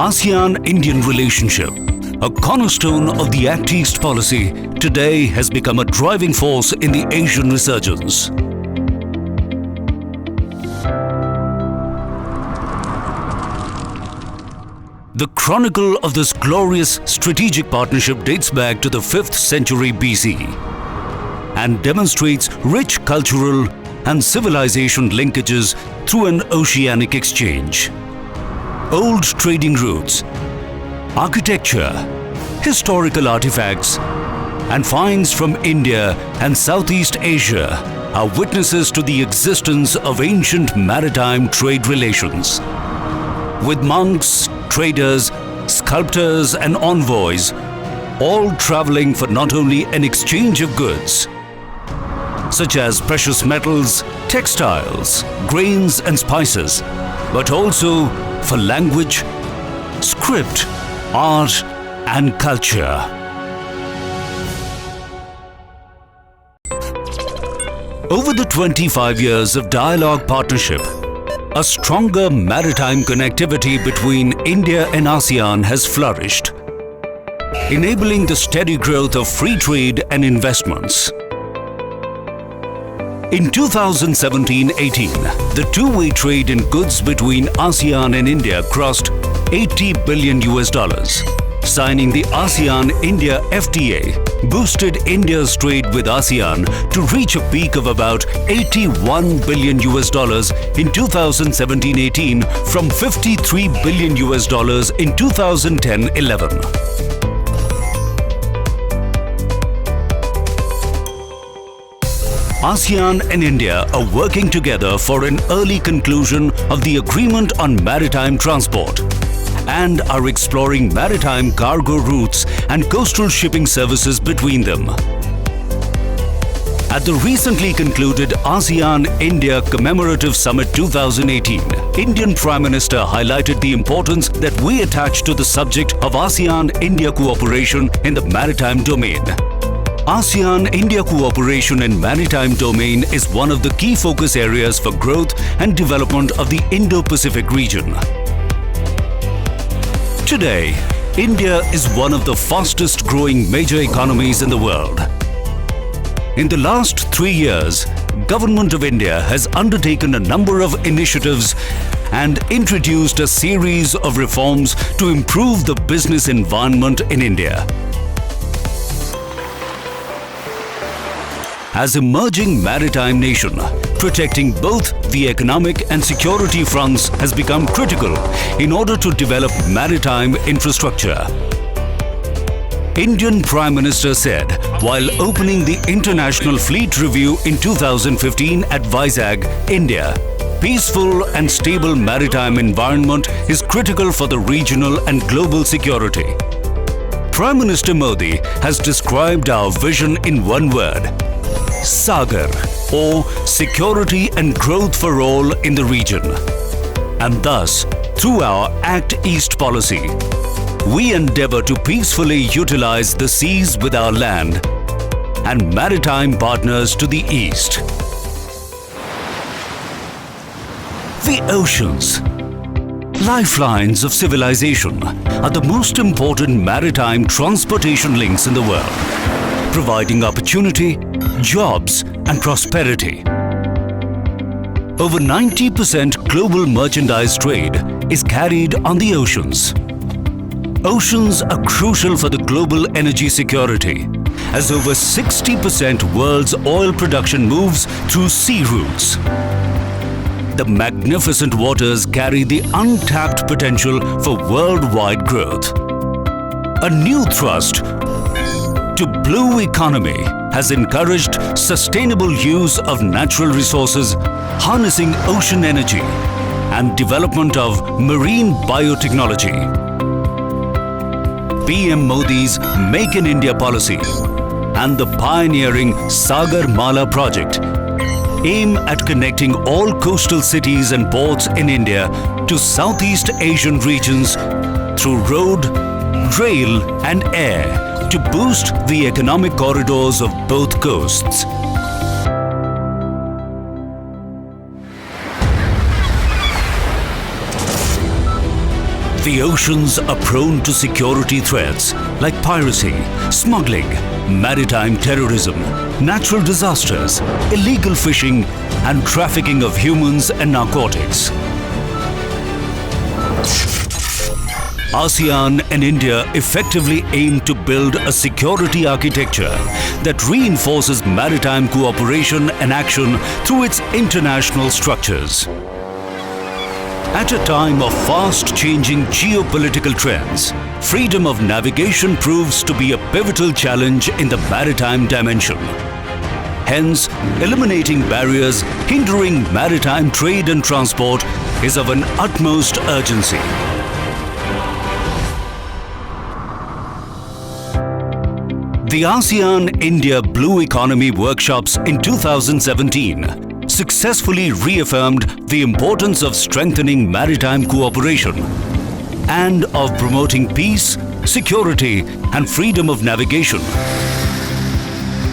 ASEAN-Indian relationship, a cornerstone of the Act East policy, today has become a driving force in the Asian resurgence. The chronicle of this glorious strategic partnership dates back to the 5th century BC and demonstrates rich cultural and civilization linkages through an oceanic exchange. Old trading routes, architecture, historical artifacts, and finds from India and Southeast Asia are witnesses to the existence of ancient maritime trade relations. With monks, traders, sculptors, and envoys, all traveling for not only an exchange of goods, such as precious metals, textiles, grains, and spices, but also for language, script, art, and culture. Over the 25 years of dialogue partnership, a stronger maritime connectivity between India and ASEAN has flourished, enabling the steady growth of free trade and investments. In 2017-18, the two-way trade in goods between ASEAN and India crossed $80 billion. Signing the ASEAN-India FTA boosted India's trade with ASEAN to reach a peak of about $81 billion in 2017-18 from $53 billion in 2010-11. ASEAN and India are working together for an early conclusion of the Agreement on Maritime Transport and are exploring maritime cargo routes and coastal shipping services between them. At the recently concluded ASEAN-India Commemorative Summit 2018, Indian Prime Minister highlighted the importance that we attach to the subject of ASEAN-India cooperation in the maritime domain. ASEAN-India cooperation in maritime domain is one of the key focus areas for growth and development of the Indo-Pacific region. Today, India is one of the fastest growing major economies in the world. In the last 3 years, Government of India has undertaken a number of initiatives and introduced a series of reforms to improve the business environment in India. As emerging maritime nation, protecting both the economic and security fronts has become critical in order to develop maritime infrastructure. Indian Prime Minister said while opening the International Fleet Review in 2015 at Vizag, India, peaceful and stable maritime environment is critical for the regional and global security. Prime Minister Modi has described our vision in one word: Sagar, or security and growth for all in the region. And thus, through our Act East policy, we endeavor to peacefully utilize the seas with our land and maritime partners to the east. The oceans, lifelines of civilization, are the most important maritime transportation links in the world, providing opportunity, jobs, and prosperity. Over 90% global merchandise trade is carried on the oceans. Oceans are crucial for the global energy security, as over 60% world's oil production moves through sea routes. The magnificent waters carry the untapped potential for worldwide growth. A new thrust to blue economy has encouraged sustainable use of natural resources, harnessing ocean energy, and development of marine biotechnology. PM Modi's Make in India policy and the pioneering Sagar Mala project aim at connecting all coastal cities and ports in India to Southeast Asian regions through road, rail, and air to boost the economic corridors of both coasts. The oceans are prone to security threats like piracy, smuggling, maritime terrorism, natural disasters, illegal fishing, and trafficking of humans and narcotics. ASEAN and India effectively aim to build a security architecture that reinforces maritime cooperation and action through its international structures. At a time of fast-changing geopolitical trends, freedom of navigation proves to be a pivotal challenge in the maritime dimension. Hence, eliminating barriers hindering maritime trade and transport is of an utmost urgency. The ASEAN-India Blue Economy Workshops in 2017 successfully reaffirmed the importance of strengthening maritime cooperation and of promoting peace, security, and freedom of navigation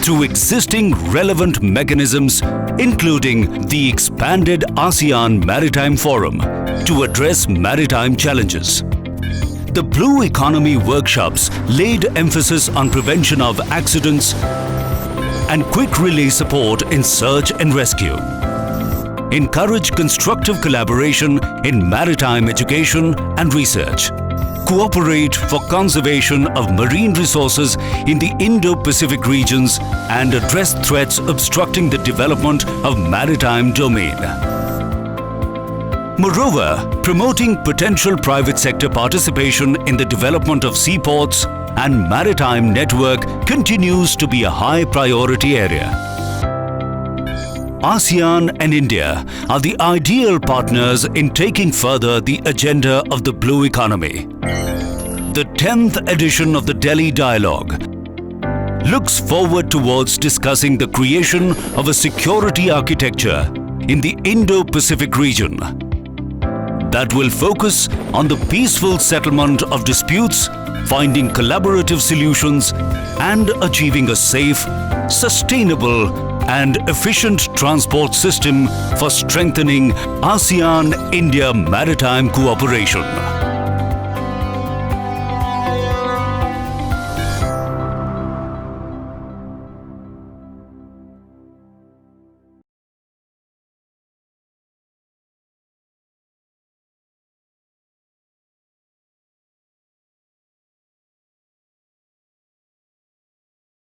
through existing relevant mechanisms, including the expanded ASEAN Maritime Forum, to address maritime challenges. The Blue Economy Workshops laid emphasis on prevention of accidents and quick relay support in search and rescue. Encourage constructive collaboration in maritime education and research. Cooperate for conservation of marine resources in the Indo-Pacific regions and address threats obstructing the development of maritime domain. Moreover, promoting potential private sector participation in the development of seaports and maritime network continues to be a high priority area. ASEAN and India are the ideal partners in taking further the agenda of the blue economy. The 10th edition of the Delhi Dialogue looks forward towards discussing the creation of a security architecture in the Indo-Pacific region that will focus on the peaceful settlement of disputes, finding collaborative solutions, and achieving a safe, sustainable, and efficient transport system for strengthening ASEAN-India maritime cooperation.